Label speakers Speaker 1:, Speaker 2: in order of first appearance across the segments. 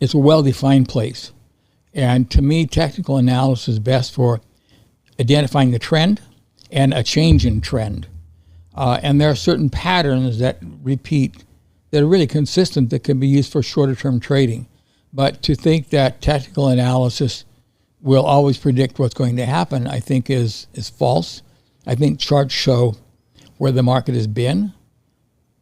Speaker 1: it's a well-defined place. And to me, technical analysis is best for identifying the trend and a change in trend. And there are certain patterns that repeat that are really consistent that can be used for shorter-term trading. But to think that technical analysis will always predict what's going to happen, I think is false. I think charts show where the market has been,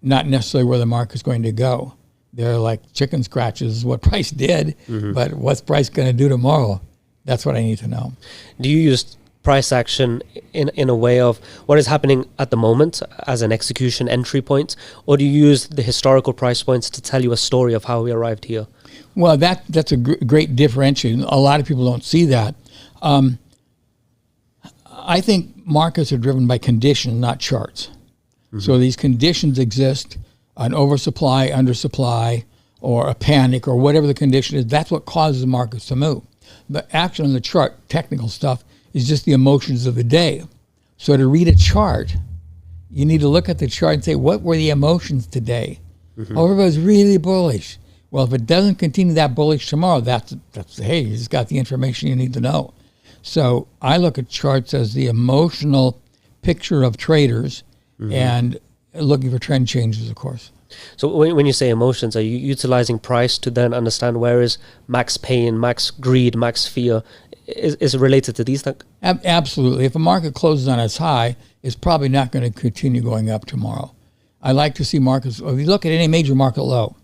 Speaker 1: not necessarily where the market is going to go. They're like chicken scratches, what price did, but what's price going to do tomorrow? That's what I need to know.
Speaker 2: Do you use price action in a way of what is happening at the moment as an execution entry point, or do you use the historical price points to tell you a story of how we arrived here?
Speaker 1: Well, that's a great differentiation. A lot of people don't see that. I think markets are driven by conditions, not charts. So these conditions exist, an oversupply, undersupply, or a panic, or whatever the condition is. That's what causes markets to move. The action on the chart, technical stuff, is just the emotions of the day. So to read a chart, you need to look at the chart and say, what were the emotions today? Oh, everybody's really bullish. Well, if it doesn't continue that bullish tomorrow, that's hey, you just got the information you need to know. So I look at charts as the emotional picture of traders and looking for trend changes, of course.
Speaker 2: So when you say emotions, are you utilizing price to then understand where is max pain, max greed, max fear? Is it related to these things?
Speaker 1: Absolutely. If a market closes on its high, it's probably not going to continue going up tomorrow. I like to see markets, if you look at any major market low,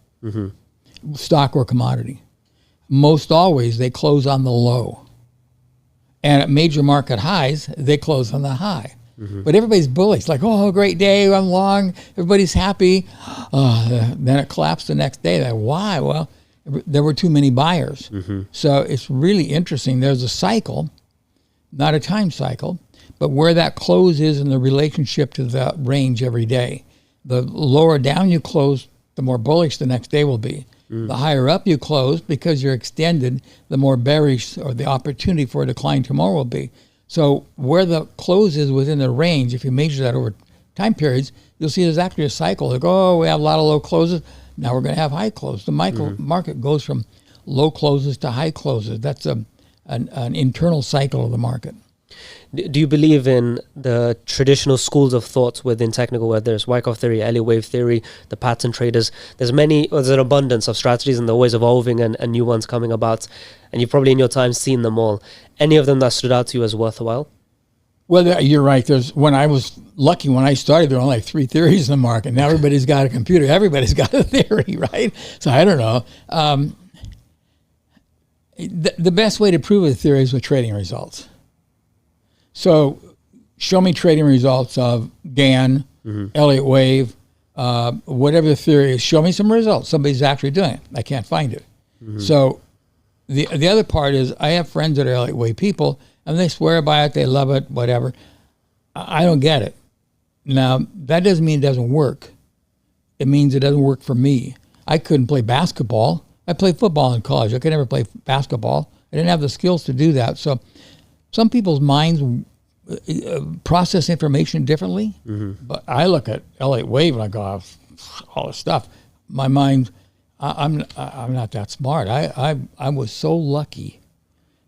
Speaker 1: stock or commodity, most always they close on the low. And at major market highs, they close on the high. But everybody's bullish, like, oh, great day, I'm long, everybody's happy. Then it collapsed the next day. Like, why? Well, there were too many buyers. So it's really interesting. There's a cycle, not a time cycle, but where that close is in the relationship to the range every day. The lower down you close, the more bullish the next day will be. The higher up you close, because you're extended, the more bearish or the opportunity for a decline tomorrow will be. So where the close is within the range, if you measure that over time periods, you'll see there's actually a cycle. Like, oh, we have a lot of low closes. Now we're going to have high closes. The market goes from low closes to high closes. That's an internal cycle of the market.
Speaker 2: Do you believe in the traditional schools of thought within technical, where there's Wyckoff theory, Elliott wave theory, the pattern traders? There's an abundance of strategies, and they're always evolving and new ones coming about. And you've probably in your time seen them all. Any of them that stood out to you as worthwhile?
Speaker 1: Well, you're right. When I was lucky, when I started, there were only like 3 theories in the market. Now everybody's got a computer. Everybody's got a theory, right? So I don't know. The best way to prove a theory is with trading results. So show me trading results of GAN, Elliott wave, whatever the theory is. Show me some results. Somebody's actually doing it. I can't find it. So the other part is, I have friends that are Elliott wave people, and they swear by it. They love it, whatever. I don't get it. Now, that doesn't mean it doesn't work. It means it doesn't work for me. I couldn't play basketball. I played football in college. I could never play basketball. I didn't have the skills to do that. So some people's minds process information differently, but I look at Elliott wave and I go, all this stuff. My mind, I'm not that smart. I was so lucky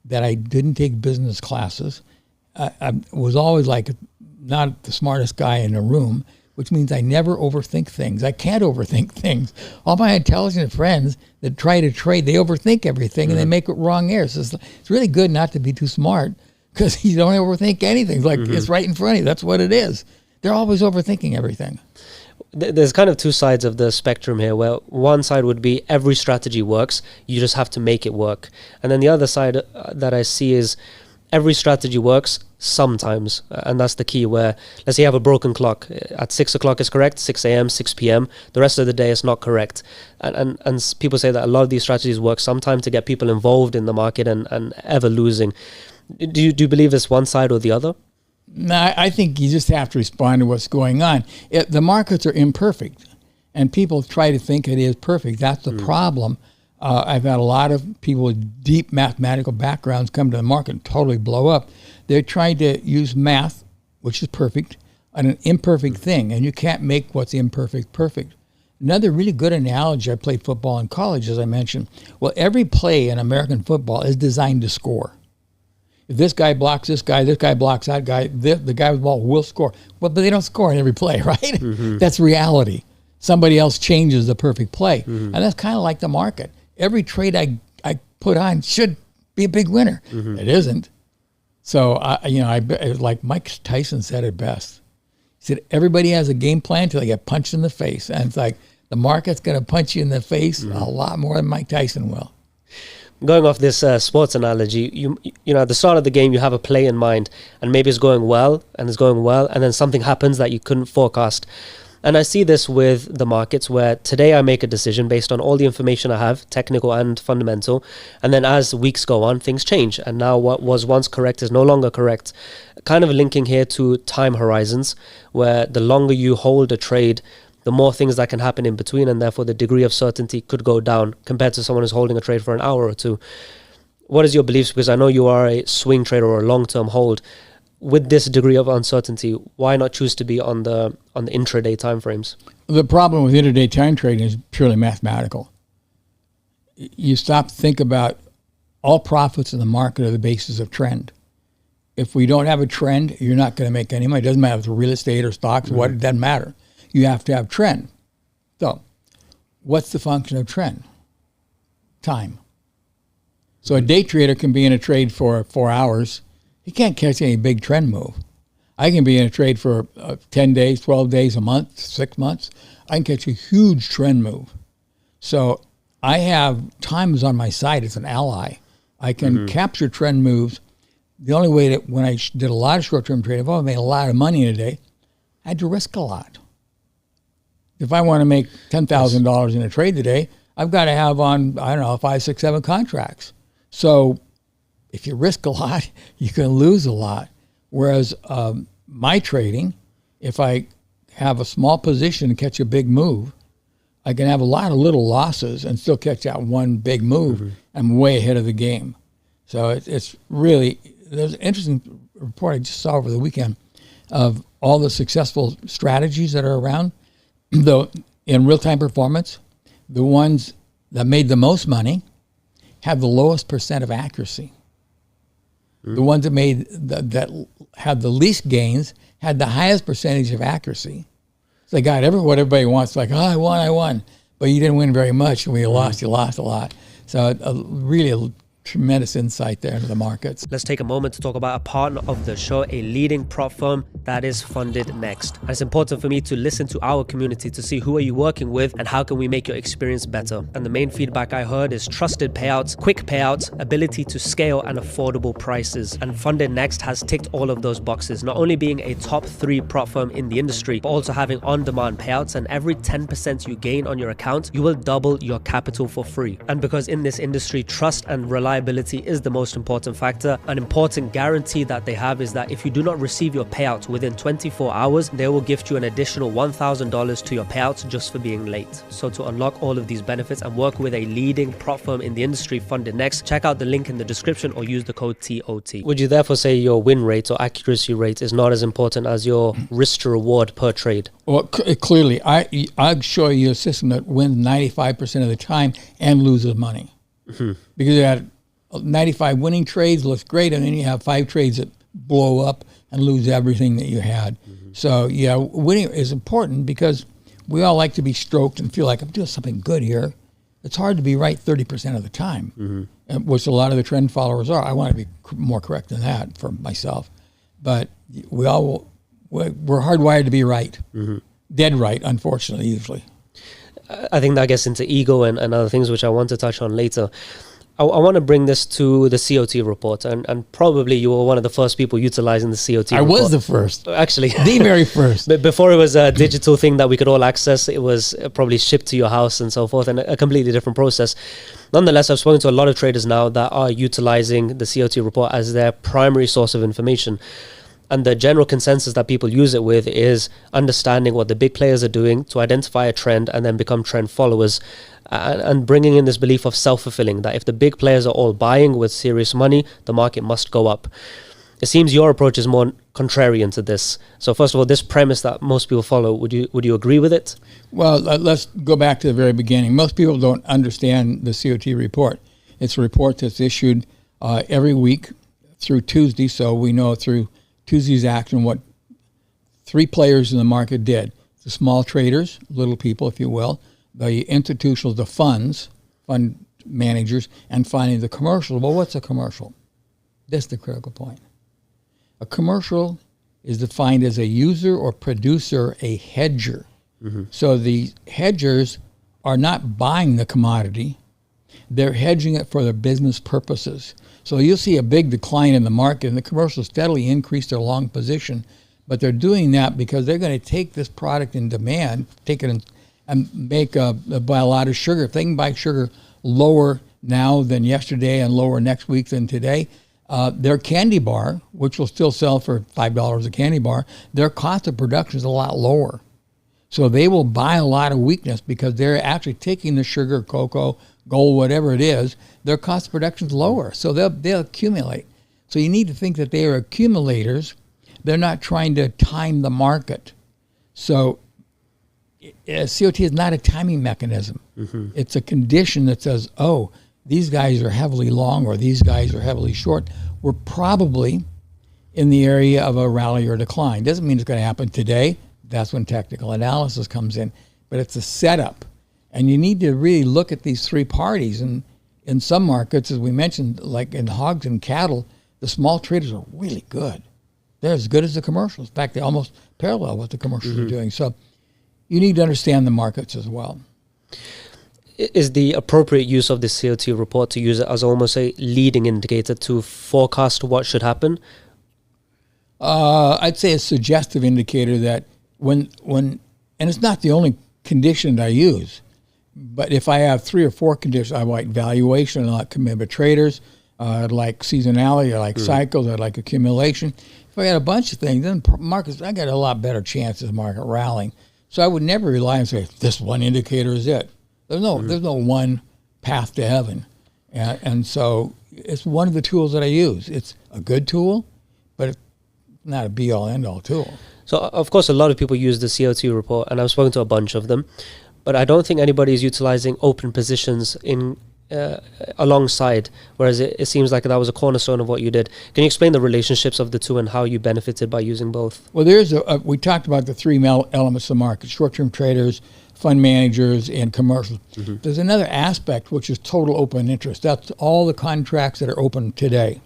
Speaker 1: that I didn't take business classes. I was always like not the smartest guy in the room, which means I never overthink things. I can't overthink things. All my intelligent friends that try to trade, they overthink everything and they make wrong errors. It's really good not to be too smart, because you don't overthink anything. It's like it's right in front of you. That's what it is. They're always overthinking everything.
Speaker 2: There's kind of two sides of the spectrum here, where one side would be every strategy works, you just have to make it work. And then the other side that I see is every strategy works sometimes, and that's the key, where let's say you have a broken clock. At 6 o'clock is correct, 6 a.m., 6 p.m. The rest of the day is not correct. And people say that a lot of these strategies work sometimes to get people involved in the market and ever losing. Do you believe it's one side or the other?
Speaker 1: No, I think you just have to respond to what's going on. The markets are imperfect, and people try to think it is perfect. That's the problem. I've had a lot of people with deep mathematical backgrounds come to the market and totally blow up. They're trying to use math, which is perfect, on an imperfect thing, and you can't make what's imperfect perfect. Another really good analogy, I played football in college, as I mentioned. Well, every play in American football is designed to score. If this guy blocks this guy blocks that guy, the guy with the ball will score. Well, but they don't score in every play, right? Mm-hmm. That's reality. Somebody else changes the perfect play. Mm-hmm. And that's kind of like the market. Every trade I put on should be a big winner. Mm-hmm. It isn't. So, like Mike Tyson said it best. He said, everybody has a game plan until they get punched in the face. And it's like, the market's going to punch you in the face a lot more than Mike Tyson will.
Speaker 2: Going off this sports analogy, you know, at the start of the game, you have a play in mind, and maybe it's going well, and then something happens that you couldn't forecast. And I see this with the markets, where today I make a decision based on all the information I have, technical and fundamental, and then as weeks go on, things change, and now what was once correct is no longer correct. Kind of linking here to time horizons, where the longer you hold a trade, the more things that can happen in between, and therefore the degree of certainty could go down compared to someone who's holding a trade for an hour or two. What is your beliefs? Because I know you are a swing trader or a long-term hold. With this degree of uncertainty, why not choose to be on the intraday timeframes?
Speaker 1: The problem with intraday time trading is purely mathematical. You stop to think about all profits in the market are the basis of trend. If we don't have a trend, you're not going to make any money. It doesn't matter if it's real estate or stocks, what, it doesn't matter. You have to have trend. So, what's the function of trend? Time. So a day trader can be in a trade for 4 hours. He can't catch any big trend move. I can be in a trade for 10 days, 12 days, a month, 6 months. I can catch a huge trend move. So I have time is on my side. It's an ally. I can capture trend moves. The only way that when I did a lot of short-term trading, if I made a lot of money in a day, I had to risk a lot. If I want to make $10,000 in a trade today, I've got to have on, 5, 6, 7 contracts. So if you risk a lot, you can lose a lot. Whereas my trading, if I have a small position and catch a big move, I can have a lot of little losses and still catch out one big move. I'm way ahead of the game. So it's really, there's an interesting report I just saw over the weekend of all the successful strategies that are around. Though in real-time performance, the ones that made the most money have the lowest percent of accuracy. The ones that had the least gains had the highest percentage of accuracy. So they got what everybody wants, like, I won. But you didn't win very much, and when you lost a lot. So really a tremendous insight there into the markets.
Speaker 2: Let's take a moment to talk about a partner of the show, a leading prop firm that is Funded Next. And it's important for me to listen to our community to see who are you working with and how can we make your experience better. And the main feedback I heard is trusted payouts, quick payouts, ability to scale, and affordable prices. And Funded Next has ticked all of those boxes, not only being a top 3 prop firm in the industry, but also having on-demand payouts, and every 10% you gain on your account, you will double your capital for free. And because in this industry, trust and reliability is the most important factor, an important guarantee that they have is that if you do not receive your payout within 24 hours, they will gift you an additional $1,000 to your payout just for being late. So to unlock all of these benefits and work with a leading prop firm in the industry, Funded Next, check out the link in the description or use the code TOT. Would you therefore say your win rate or accuracy rate is not as important as your risk to reward per trade?
Speaker 1: Well, clearly, I'd show you a system that wins 95% of the time and loses money. Because you had 95 winning trades, looks great, and then you have 5 trades that blow up and lose everything that you had. So, yeah, winning is important because we all like to be stroked and feel like I'm doing something good here. It's hard to be right 30% of the time, which a lot of the trend followers are. I want to be more correct than that for myself. But we're hardwired to be right. Dead right, unfortunately, usually.
Speaker 2: I think that gets into ego and other things, which I want to touch on later. I want to bring this to the COT report, and probably you were one of the first people utilizing the COT report.
Speaker 1: I was the first.
Speaker 2: Actually.
Speaker 1: The very first.
Speaker 2: But before it was a digital thing that we could all access, it was probably shipped to your house and so forth, and a completely different process. Nonetheless, I've spoken to a lot of traders now that are utilizing the COT report as their primary source of information. And the general consensus that people use it with is understanding what the big players are doing to identify a trend and then become trend followers, and bringing in this belief of self-fulfilling, that if the big players are all buying with serious money, the market must go up. It seems your approach is more contrarian to this. So first of all, this premise that most people follow, would you agree with it?
Speaker 1: Well, let's go back to the very beginning. Most people don't understand the COT report. It's a report that's issued every week through Tuesday, so we know through Tuesday's action what 3 players in the market did. The small traders, little people, if you will, the institutionals, the fund managers, and finally the commercial. Well, what's a commercial? That's the critical point. A commercial is defined as a user or producer, a hedger. So the hedgers are not buying the commodity. They're hedging it for their business purposes. So you'll see a big decline in the market, and the commercials steadily increase their long position. But they're doing that because they're going to take this product in demand, take it and buy a lot of sugar. If they can buy sugar lower now than yesterday and lower next week than today, their candy bar, which will still sell for $5 a candy bar, their cost of production is a lot lower. So they will buy a lot of weakness because they're actually taking the sugar, cocoa, gold, whatever it is, their cost of production is lower. So they'll accumulate. So you need to think that they are accumulators. They're not trying to time the market. So COT is not a timing mechanism. It's a condition that says, oh, these guys are heavily long or these guys are heavily short. We're probably in the area of a rally or decline. Doesn't mean it's going to happen today. That's when technical analysis comes in. But it's a setup. And you need to really look at these 3 parties. And in some markets, as we mentioned, like in hogs and cattle, the small traders are really good. They're as good as the commercials. In fact, they almost parallel what the commercials are doing. So you need to understand the markets as well.
Speaker 2: Is the appropriate use of the COT report to use it as almost a leading indicator to forecast what should happen?
Speaker 1: I'd say a suggestive indicator that when and it's not the only condition I use, but if I have 3 or 4 conditions, I like valuation, I like commitment traders, I'd like seasonality, I like cycles, I like accumulation. If I got a bunch of things, then markets, I got a lot better chances of market rallying. So I would never rely and say, this one indicator is it. There's no one path to heaven. And so it's one of the tools that I use. It's a good tool, but it's not a be-all, end-all tool.
Speaker 2: So, of course, a lot of people use the COT report, and I've spoken to a bunch of them, but I don't think anybody is utilizing open positions in alongside, whereas it seems like that was a cornerstone of what you did. Can you explain the relationships of the two and how you benefited by using both?
Speaker 1: Well, we talked about the 3 elements of the market: short-term traders, fund managers, and commercials. There's another aspect, which is total open interest. That's all the contracts that are open today.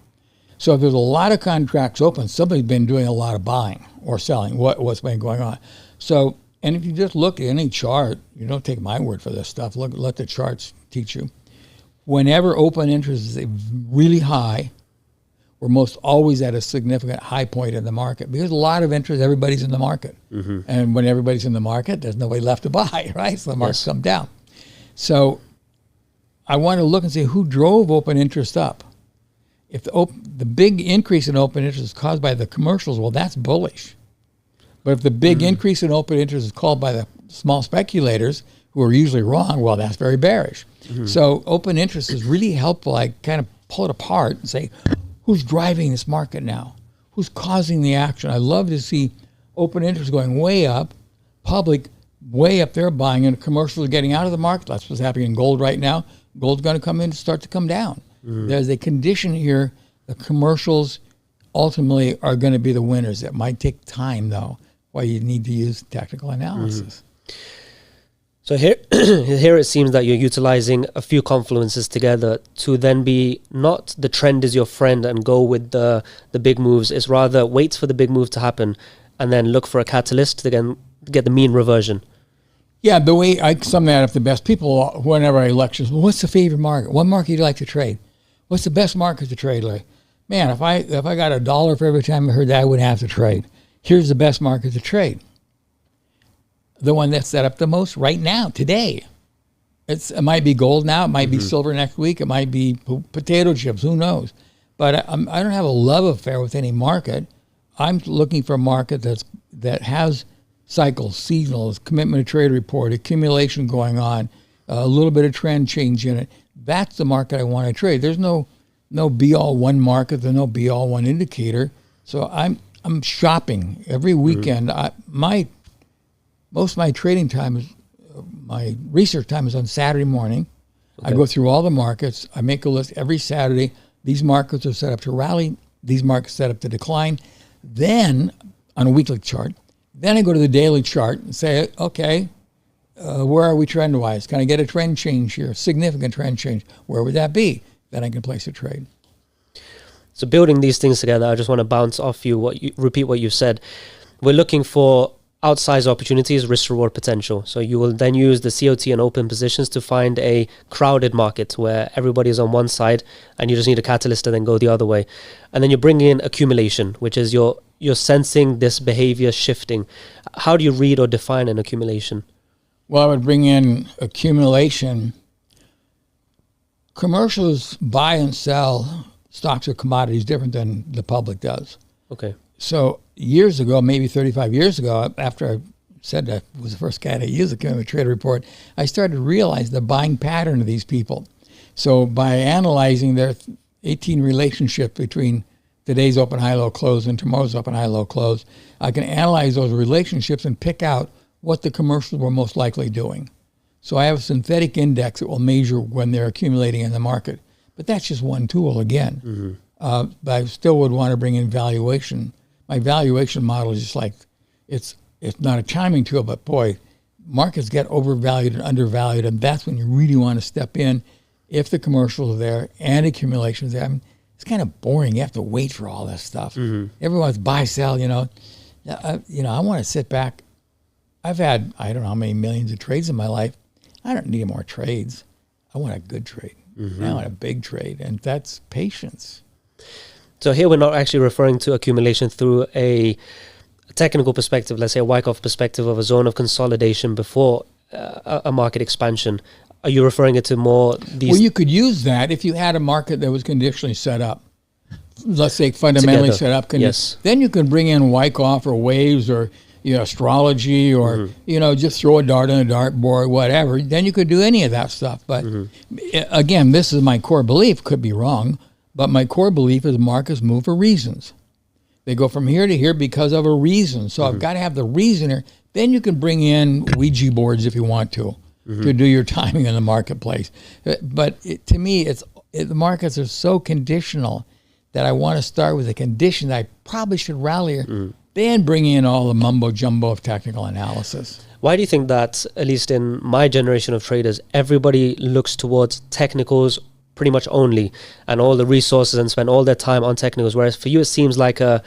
Speaker 1: So if there's a lot of contracts open, somebody's been doing a lot of buying or selling, what's been going on. So, and if you just look at any chart, you don't take my word for this stuff, let the charts teach you. Whenever open interest is really high, we're most always at a significant high point in the market because a lot of interest, everybody's in the market. And when everybody's in the market, there's nobody left to buy, right? So the markets come down. So I want to look and see who drove open interest up. If the big increase in open interest is caused by the commercials, well, that's bullish. But if the big increase in open interest is caused by the small speculators, who are usually wrong, well, that's very bearish. So open interest is really helpful. I kind of pull it apart and say, who's driving this market now? Who's causing the action? I love to see open interest going way up, public way up there buying, and commercials are getting out of the market. That's what's happening in gold right now. Gold's going to come in and start to come down. There's a condition here. The commercials ultimately are going to be the winners. It might take time, though, why you need to use technical analysis.
Speaker 2: So here it seems that you're utilizing a few confluences together to then be not the trend is your friend and go with the big moves. It's rather wait for the big move to happen and then look for a catalyst to get the mean reversion.
Speaker 1: Yeah, the way I sum that up the best, people, whenever I lecture, well, what's the favorite market? What market do you like to trade? What's the best market to trade, Larry? Man, if I got $1 for every time I heard that, I wouldn't have to trade. Here's the best market to trade. The one that's set up the most right now, today. It might be gold now. It might be silver next week. It might be potato chips. Who knows? But I don't have a love affair with any market. I'm looking for a market that has cycles, seasonals, commitment to trade report, accumulation going on, a little bit of trend change in it. That's the market I want to trade. There's no be-all one market. There's no be-all one indicator. So I'm I'm shopping every weekend. Most of my trading time is, my research time is on Saturday morning. Okay. I go through all the markets. I make a list every Saturday. These markets are set up to rally. These markets set up to decline. Then, on a weekly chart, then I go to the daily chart and say, okay, where are we trend-wise? Can I get a trend change here, significant trend change? Where would that be? Then I can place a trade.
Speaker 2: So building these things together, I just want to bounce off you, repeat what you said. We're looking for outsized opportunities, risk-reward potential. So you will then use the COT and open positions to find a crowded market where everybody is on one side and you just need a catalyst to then go the other way. And then you bring in accumulation, which is you're sensing this behavior shifting. How do you read or define an accumulation?
Speaker 1: Well, I would bring in accumulation. Commercials buy and sell stocks or commodities different than the public does.
Speaker 2: Okay.
Speaker 1: So years ago, maybe 35 years ago, after I said I was the first guy to use the Cumulative Trader Report, I started to realize the buying pattern of these people. So by analyzing their 18 relationship between today's open, high, low, close and tomorrow's open, high, low, close, I can analyze those relationships and pick out what the commercials were most likely doing. So I have a synthetic index that will measure when they're accumulating in the market. But that's just one tool again. But I still would want to bring in valuation. My valuation model is just like, it's not a chiming tool, but boy, markets get overvalued and undervalued, and that's when you really want to step in if the commercials are there and accumulation is there. I mean, it's kind of boring. You have to wait for all this stuff. Everyone's buy, sell, I want to sit back. I've had, I don't know how many millions of trades in my life. I don't need more trades. I want a good trade. I want a big trade, and that's patience.
Speaker 2: So here we're not actually referring to accumulation through a technical perspective, let's say a Wyckoff perspective of a zone of consolidation before a market expansion. Are you referring it to more these?
Speaker 1: Well, you could use that if you had a market that was conditionally set up. Let's say fundamentally set up.
Speaker 2: Yes.
Speaker 1: Then you can bring in Wyckoff or waves or astrology or just throw a dart on a dartboard, whatever. Then you could do any of that stuff. But again, this is my core belief. Could be wrong, but my core belief is markets move for reasons. They go from here to here because of a reason. So I've got to have the reasoner. Then you can bring in Ouija boards if you want to do your timing in the marketplace. But to me, the markets are so conditional that I want to start with a condition that I probably should rally then bring in all the mumbo jumbo of technical analysis.
Speaker 2: Why do you think that, at least in my generation of traders, everybody looks towards technicals pretty much only and all the resources and spend all their time on technicals, whereas for you it seems like a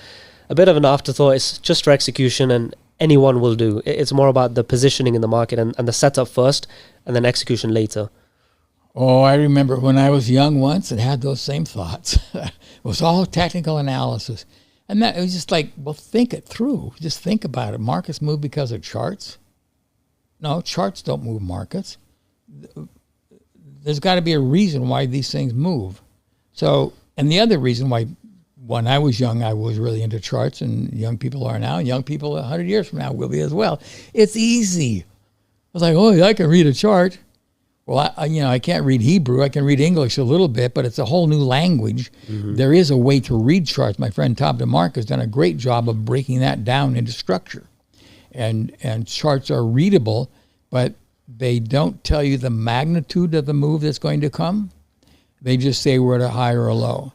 Speaker 2: bit of an afterthought? It's just for execution and anyone will do. It's more about the positioning in the market and the setup first and then execution later.
Speaker 1: Oh, I remember when I was young once and had those same thoughts. It was all technical analysis. And that it was just like, well, think it through. Just think about it. Markets move because of charts. No, charts don't move markets. There's got to be a reason why these things move. So, and the other reason why, when I was young, I was really into charts, and young people are now, and young people 100 years from now will be as well. It's easy. I was like, oh, I can read a chart. Well, I can't read Hebrew. I can read English a little bit, but it's a whole new language. There is a way to read charts. My friend Tom DeMark has done a great job of breaking that down into structure. And charts are readable, but they don't tell you the magnitude of the move that's going to come. They just say we're at a high or a low.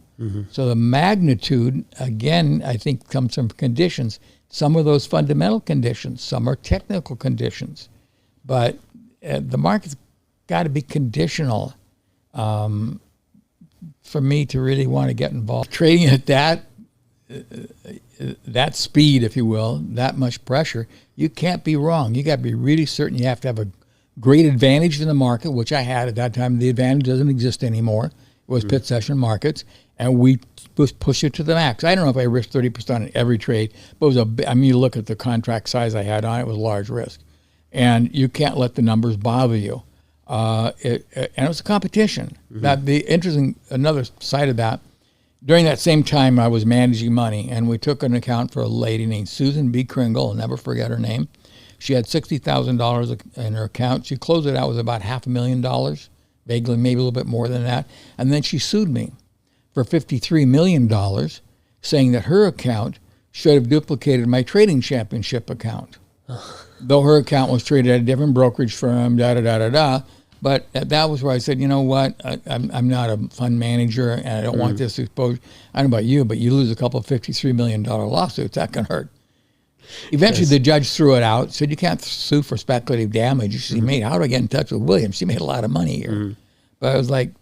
Speaker 1: So the magnitude, again, I think comes from conditions. Some of those fundamental conditions, some are technical conditions. But the market's got to be conditional for me to really want to get involved. Trading at that speed, if you will, that much pressure, you can't be wrong. You got to be really certain. You have to have a great advantage in the market, which I had at that time. The advantage doesn't exist anymore. It was pit session markets, and we push it to the max. I don't know if I risked 30% on every trade, but it was you look at the contract size I had on it, it was a large risk. And you can't let the numbers bother you. And it was a competition. Now, another side of that, during that same time I was managing money, and we took an account for a lady named Susan B. Kringle. I'll never forget her name. She had $60,000 in her account. She closed it out with about $500,000, vaguely, maybe a little bit more than that. And then she sued me for $53 million, saying that her account, should have duplicated my trading championship account. Though her account was traded at a different brokerage firm, da-da-da-da-da. But that was where I said, you know what, I'm not a fund manager, and I don't want this exposure. I don't know about you, but you lose a couple of $53 million lawsuits, that can hurt. Eventually, the judge threw it out, said you can't sue for speculative damage. She made, how do I get in touch with Williams? She made a lot of money here. But I was like,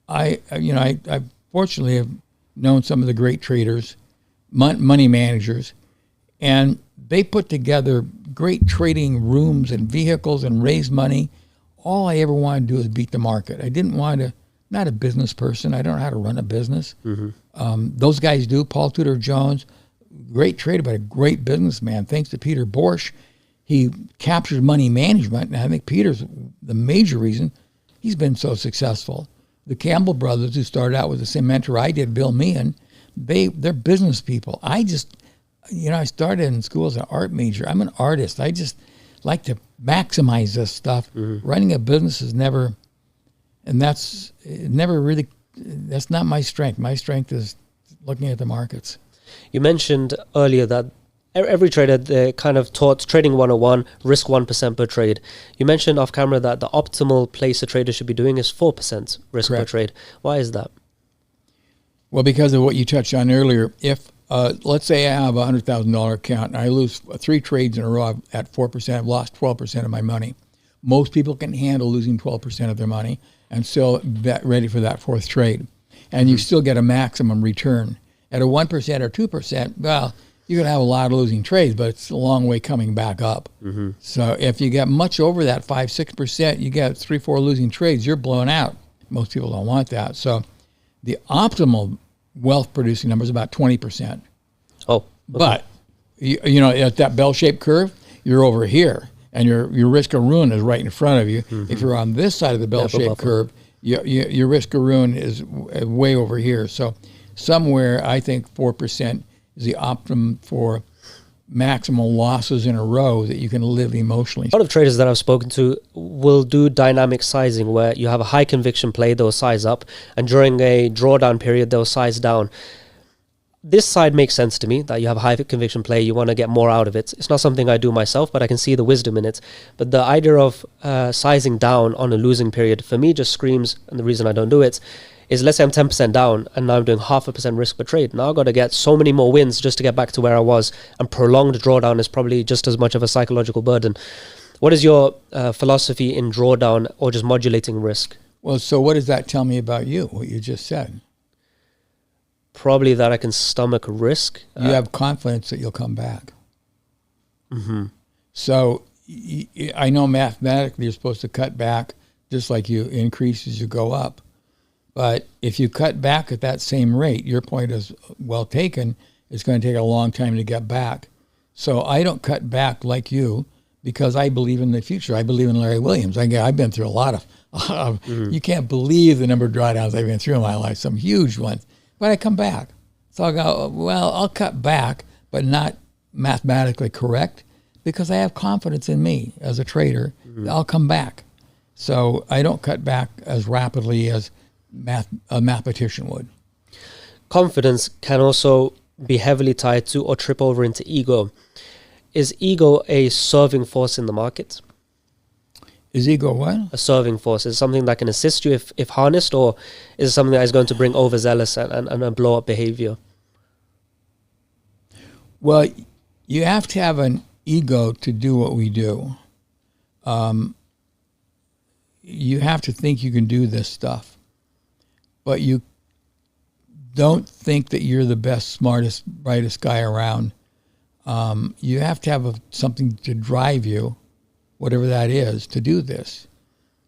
Speaker 1: I fortunately have known some of the great traders, money managers, and they put together great trading rooms and vehicles and raise money. All I ever wanted to do is beat the market. I didn't want to, not a business person. I don't know how to run a business. Those guys do. Paul Tudor Jones, great trader, but a great businessman. Thanks to Peter Borsch, he captured money management. And I think Peter's the major reason he's been so successful. The Campbell brothers, who started out with the same mentor I did, Bill Meehan, they're business people. I started in school as an art major. I'm an artist. I just like to maximize this stuff. Running a business is never, and that's not my strength. My strength is looking at the markets.
Speaker 2: You mentioned earlier that every trader, they kind of taught trading 101, risk 1% per trade. You mentioned off camera that the optimal place a trader should be doing is 4% risk per trade. Why is that? Well,
Speaker 1: because of what you touched on earlier. If let's say I have a $100,000 account and I lose 3 trades in a row at 4%, I've lost 12% of my money. Most people can handle losing 12% of their money and still get ready for that 4th trade. And you still get a maximum return. At a 1% or 2%, well, you're going to have a lot of losing trades, but it's a long way coming back up. So if you get much over that 5-6%, you get 3-4 losing trades, you're blown out. Most people don't want that. So the optimal wealth producing number is about 20%.
Speaker 2: Oh, okay.
Speaker 1: But at that bell-shaped curve, you're over here, and your risk of ruin is right in front of you. If you're on this side of the bell-shaped curve, your risk of ruin is way over here. So somewhere, I think 4% is the optimum for maximal losses in a row that you can live emotionally.
Speaker 2: A lot of traders that I've spoken to will do dynamic sizing, where you have a high conviction play, they'll size up, and during a drawdown period, they'll size down. This side makes sense to me, that you have a high conviction play, you want to get more out of it. It's not something I do myself, but I can see the wisdom in it. But the idea of sizing down on a losing period, for me, just screams, and the reason I don't do it is, let's say I'm 10% down and now I'm doing 0.5% risk per trade. Now I've got to get so many more wins just to get back to where I was, and prolonged drawdown is probably just as much of a psychological burden. What is your philosophy in drawdown or just modulating risk?
Speaker 1: Well, so what does that tell me about you, what you just said?
Speaker 2: Probably that I can stomach risk.
Speaker 1: You have confidence that you'll come back. So I know mathematically you're supposed to cut back just like you increase as you go up. But if you cut back at that same rate, your point is well taken, it's going to take a long time to get back. So I don't cut back like you because I believe in the future. I believe in Larry Williams. I've been through a lot of you can't believe the number of drawdowns I've been through in my life, some huge ones. But I come back. So I'll go, well, I'll cut back, but not mathematically correct, because I have confidence in me as a trader. I'll come back. So I don't cut back as rapidly as a mathematician would.
Speaker 2: Confidence can also be heavily tied to or trip over into ego. Is ego a serving force in the market?
Speaker 1: Is ego what?
Speaker 2: A serving force. Is it something that can assist you if harnessed, or is it something that is going to bring overzealous and a blow up behavior?
Speaker 1: Well, you have to have an ego to do what we do. You have to think you can do this stuff. But you don't think that you're the best, smartest, brightest guy around. You have to have something to drive you, whatever that is, to do this.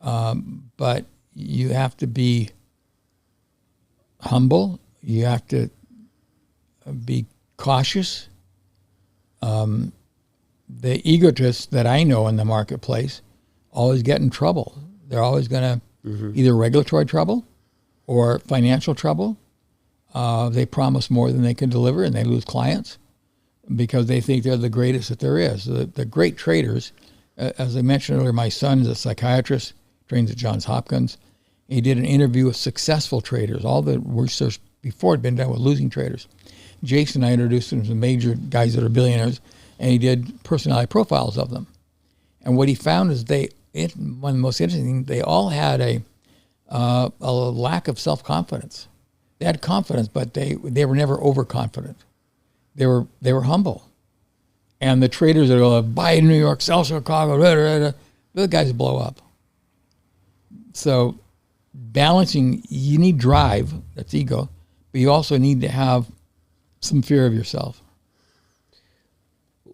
Speaker 1: But you have to be humble. You have to be cautious. The egotists that I know in the marketplace always get in trouble. They're always going to either regulatory trouble or financial trouble. They promise more than they can deliver, and they lose clients because they think they're the greatest that there is. The great traders, as I mentioned earlier, my son is a psychiatrist, trains at Johns Hopkins. He did an interview with successful traders. All the research before had been done with losing traders. Jason, I introduced him to some major guys that are billionaires, and he did personality profiles of them. And what he found is one of the most interesting things, they all had a lack of self-confidence. They had confidence, but they were never overconfident. They were humble. And the traders that go, buy in New York, sell Chicago, the guys blow up. So balancing, you need drive, that's ego, but you also need to have some fear of yourself.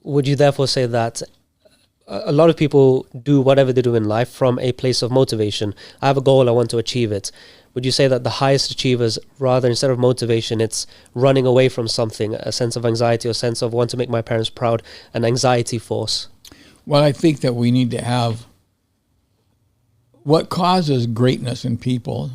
Speaker 2: Would you therefore say that a lot of people do whatever they do in life from a place of motivation? I have a goal, I want to achieve it. Would you say that the highest achievers, rather, instead of motivation, it's running away from something, a sense of anxiety or sense of want to make my parents proud, an anxiety force?
Speaker 1: Well, I think that we need to have, what causes greatness in people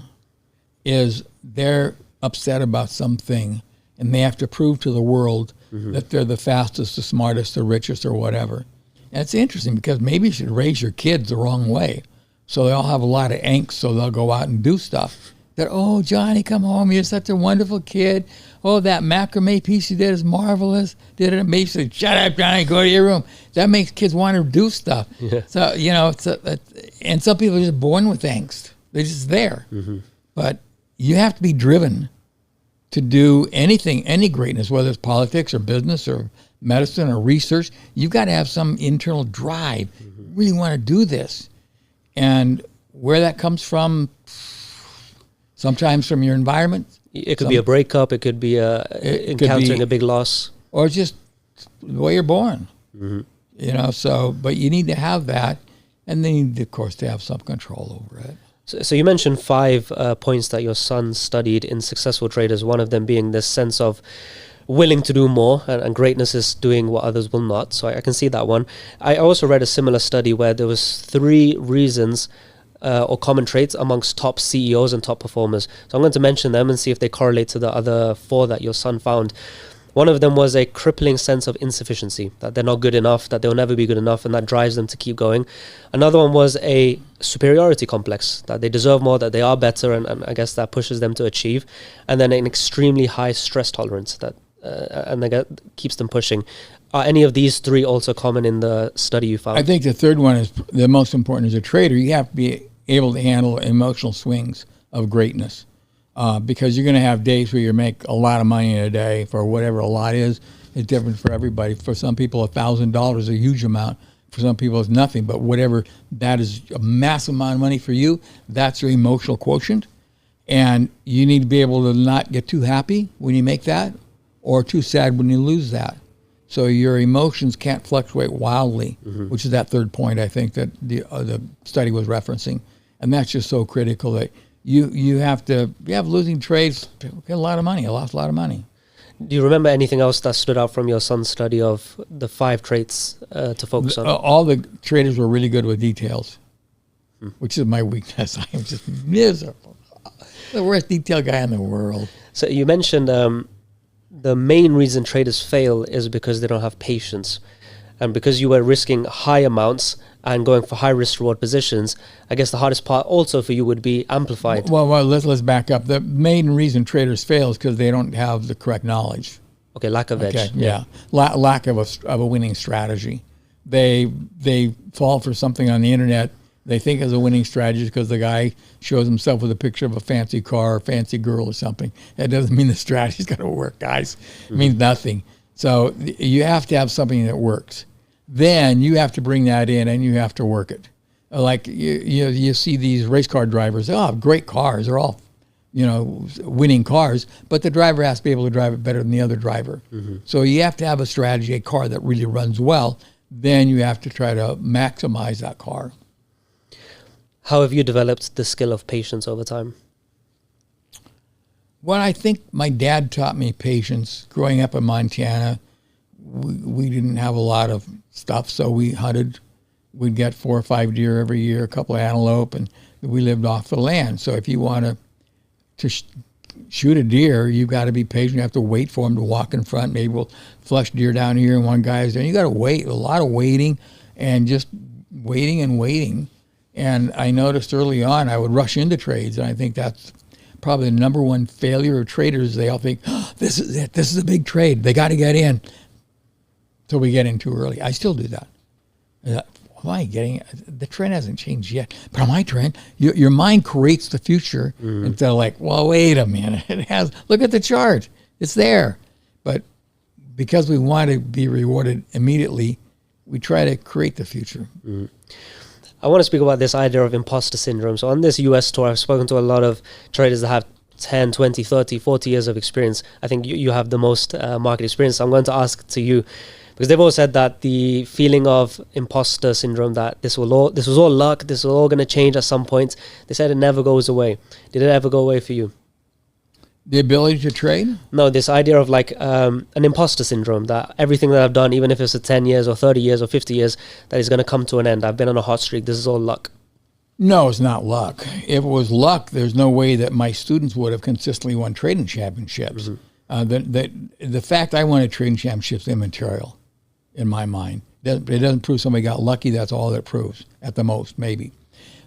Speaker 1: is they're upset about something and they have to prove to the world that they're the fastest, the smartest, the richest, or whatever. And it's interesting because maybe you should raise your kids the wrong way. So they all have a lot of angst, so they'll go out and do stuff. That, oh, Johnny, come home, you're such a wonderful kid. Oh, that macrame piece you did is marvelous. Did it amazing. Shut up, Johnny, go to your room. That makes kids want to do stuff. Yeah. So, and some people are just born with angst. They're just there. But you have to be driven to do anything, any greatness, whether it's politics or business or medicine or research. You've got to have some internal drive. You really want to do this. And where that comes from, sometimes from your environment.
Speaker 2: It could be a breakup. It could be encountering a big loss.
Speaker 1: Or just the way you're born. But you need to have that. And then you need, of course, to have some control over it.
Speaker 2: So you mentioned 5 points that your son studied in successful traders, one of them being this sense of willing to do more, and greatness is doing what others will not. So I can see that one. I also read a similar study where there was 3 reasons or common traits amongst top CEOs and top performers. So I'm going to mention them and see if they correlate to the other 4 that your son found. One of them was a crippling sense of insufficiency, that they're not good enough, that they'll never be good enough, and that drives them to keep going. Another one was a superiority complex, that they deserve more, that they are better, and I guess that pushes them to achieve. And then an extremely high stress tolerance, that keeps them pushing. Are any of these 3 also common in the study you found?
Speaker 1: I think the third one is the most important. As a trader, you have to be able to handle emotional swings of greatness. Because you're going to have days where you make a lot of money in a day for whatever a lot is. It's different for everybody. For some people, $1,000 is a huge amount. For some people, it's nothing. But whatever that is, a massive amount of money for you, that's your emotional quotient. And you need to be able to not get too happy when you make that or too sad when you lose that. So your emotions can't fluctuate wildly, which is that third point I think that the study was referencing. And that's just so critical that you have losing trades, get a lot of money. I lost a lot of money.
Speaker 2: Do you remember anything else that stood out from your son's study of the 5 traits to focus on?
Speaker 1: All the traders were really good with details, which is my weakness. I am just miserable. The worst detail guy in the world.
Speaker 2: So you mentioned the main reason traders fail is because they don't have patience. And because you were risking high amounts and going for high risk reward positions, I guess the hardest part also for you would be amplified.
Speaker 1: Well, let's back up. The main reason traders fail is because they don't have the correct knowledge.
Speaker 2: Okay, lack of edge.
Speaker 1: Yeah. Lack of a winning strategy. They fall for something on the internet they think is a winning strategy because the guy shows himself with a picture of a fancy car or fancy girl or something. That doesn't mean the strategy's going to work, guys. It means nothing. So you have to have something that works. Then you have to bring that in and you have to work it. Like you see these race car drivers, they all have great cars. They're all, winning cars, but the driver has to be able to drive it better than the other driver. So you have to have a strategy, a car that really runs well. Then you have to try to maximize that car.
Speaker 2: How have you developed the skill of patience over time?
Speaker 1: Well, I think my dad taught me patience. Growing up in Montana, we didn't have a lot of stuff, so we hunted. We'd get 4 or 5 deer every year, a couple of antelope, and we lived off the land. So if you want to shoot a deer, you've got to be patient. You have to wait for him to walk in front. Maybe we'll flush deer down here and one guy's there. You got to wait, a lot of waiting, and just waiting and waiting. And I noticed early on I would rush into trades, and I think that's probably the number one failure of traders. They all think, oh, this is it. This is a big trade. They got to get in. So we get in too early. I still do that. Why am I getting it? The trend hasn't changed yet. But on my trend, your mind creates the future instead of like, well, wait a minute. It has. Look at the chart. It's there. But because we want to be rewarded immediately, we try to create the future.
Speaker 2: I want to speak about this idea of imposter syndrome. So on this US tour, I've spoken to a lot of traders that have 10, 20, 30, 40 years of experience. I think you have the most market experience. So I'm going to ask to you, because they've all said that the feeling of imposter syndrome, that this was all luck, this was all going to change at some point. They said it never goes away. Did it ever go away for you?
Speaker 1: The ability to trade?
Speaker 2: No, this idea of like an imposter syndrome, that everything that I've done, even if it's 10 years or 30 years or 50 years, that is going to come to an end. I've been on a hot streak. This is all luck.
Speaker 1: No, it's not luck. If it was luck, there's no way that my students would have consistently won trading championships. The fact I won a trading championship is immaterial in my mind. It doesn't prove somebody got lucky. That's all that proves, at the most, maybe.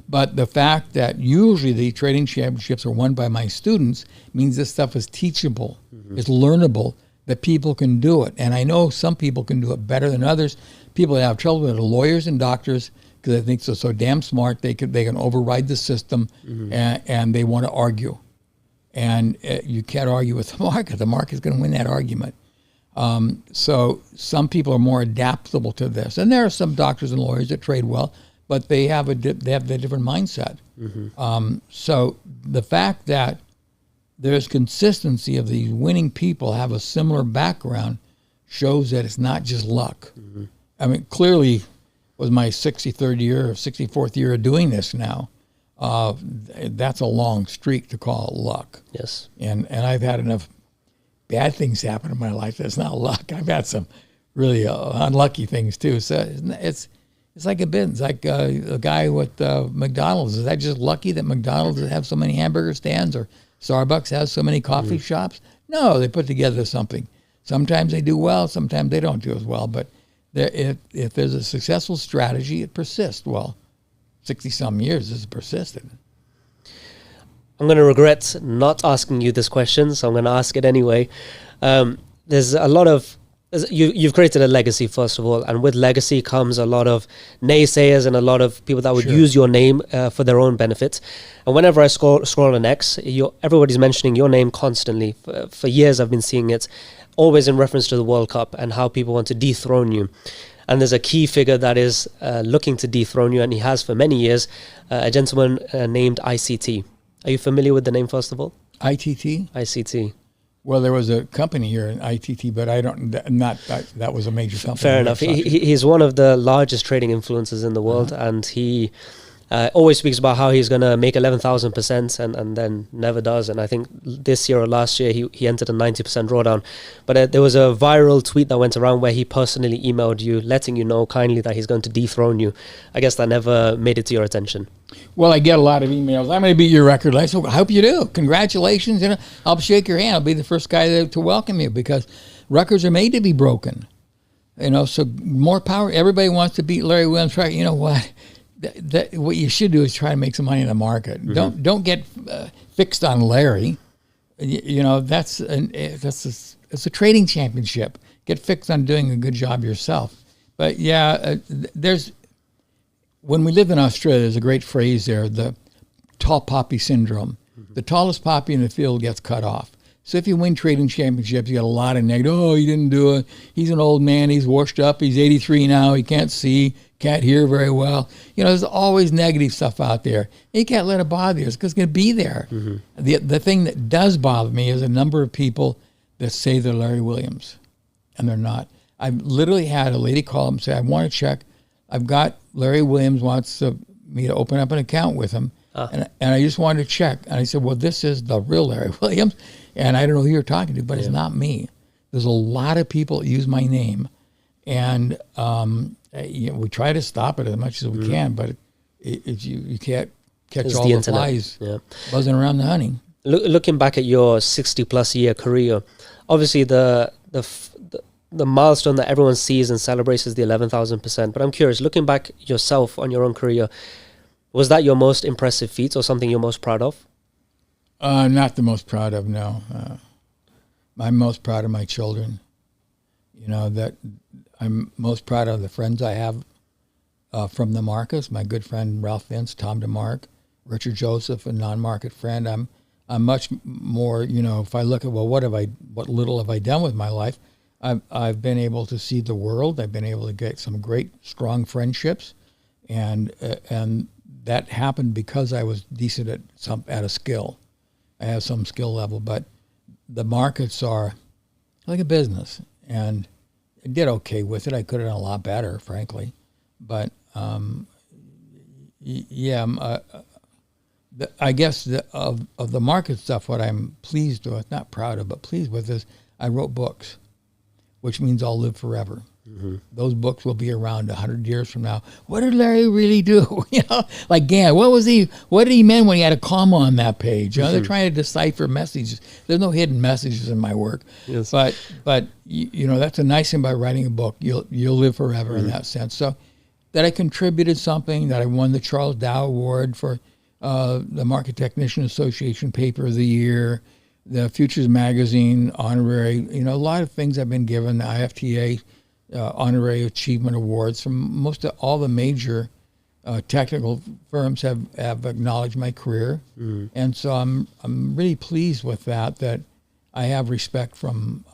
Speaker 1: But the fact that usually the trading championships are won by my students means this stuff is teachable, it's learnable, that people can do it. And I know some people can do it better than others. People that have trouble with it are lawyers and doctors, because they think they're so damn smart they can override the system, and they want to argue. And you can't argue with the market. The market's going to win that argument. So some people are more adaptable to this. And there are some doctors and lawyers that trade well, but they have a different mindset. So the fact that there's consistency of these winning people have a similar background shows that it's not just luck. I mean, clearly was my 63rd year or 64th year of doing this now. That's a long streak to call it luck.
Speaker 2: Yes.
Speaker 1: And I've had enough bad things happen in my life that's not luck. I've had some really unlucky things too. So it's like a business, like a guy with McDonald's. Is that just lucky that McDonald's have so many hamburger stands, or Starbucks has so many coffee shops? No, they put together something. Sometimes they do well, sometimes they don't do as well. But if there's a successful strategy, it persists. Well, 60-some years has persisted.
Speaker 2: I'm going to regret not asking you this question, so I'm going to ask it anyway. There's a lot of... You've created a legacy, first of all, and with legacy comes a lot of naysayers and a lot of people that would use your name for their own benefit. And whenever I scroll on X, everybody's mentioning your name constantly. For years I've been seeing it, always in reference to the World Cup and how people want to dethrone you. And there's a key figure that is looking to dethrone you, and he has for many years, a gentleman named ICT. Are you familiar with the name, first of all?
Speaker 1: ITT?
Speaker 2: ICT.
Speaker 1: Well, there was a company here in ITT, but that was a major company.
Speaker 2: Fair enough. He's one of the largest trading influencers in the world, and he always speaks about how he's going to make 11,000% and then never does. And I think this year or last year, he entered a 90% drawdown. But there was a viral tweet that went around where he personally emailed you, letting you know kindly that he's going to dethrone you. I guess that never made it to your attention.
Speaker 1: Well, I get a lot of emails. I'm going to beat your record. I said, I hope you do. Congratulations. I'll shake your hand. I'll be the first guy to welcome you, because records are made to be broken. So more power. Everybody wants to beat Larry Williams. Right? You know what? What you should do is try to make some money in the market. Don't get fixed on Larry. It's a trading championship. Get fixed on doing a good job yourself. But when we lived in Australia, there's a great phrase there: the tall poppy syndrome. The tallest poppy in the field gets cut off. So if you win trading championships, you got a lot of negative. Oh, he didn't do it. He's an old man. He's washed up. He's 83 now. He can't see, can't hear very well. There's always negative stuff out there. You can't let it bother you. It's because it's going to be there. The thing that does bother me is a number of people that say they're Larry Williams, and they're not. I've literally had a lady call and say, I want to check. I've got Larry Williams wants me to open up an account with him, and I just wanted to check. And I said, well, this is the real Larry Williams. And I don't know who you're talking to, but it's not me. There's a lot of people that use my name, and we try to stop it as much as we can, but you can't catch all the flies buzzing around the honey.
Speaker 2: Looking back at your 60-plus year career, obviously the milestone that everyone sees and celebrates is the 11,000%. But I'm curious, looking back yourself on your own career, was that your most impressive feat or something you're most proud of?
Speaker 1: Not the most proud of, no. I'm most proud of my children. That I'm most proud of the friends I have from the markets. My good friend Ralph Vince, Tom DeMark, Richard Joseph, a non-market friend. I'm much more. If I look at what little have I done with my life, I've been able to see the world. I've been able to get some great, strong friendships, and that happened because I was decent at a skill. I have some skill level, but the markets are like a business, and I did okay with it. I could have done a lot better, frankly, but I guess of the market stuff, what I'm pleased with, not proud of, but pleased with, is I wrote books, which means I'll live forever. Mm-hmm. Those books will be around 100 years from now. What did Larry really do? Like Gann, what did he mean when he had a comma on that page? They're trying to decipher messages. There's no hidden messages in my work. Yes. But that's a nice thing about writing a book. You'll live forever in that sense. So that I contributed something, that I won the Charles Dow Award for the Market Technician Association Paper of the Year, the Futures Magazine honorary, a lot of things I've been given, the IFTA honorary achievement awards from most of all the major technical firms have acknowledged my career. And so I'm really pleased with that I have respect from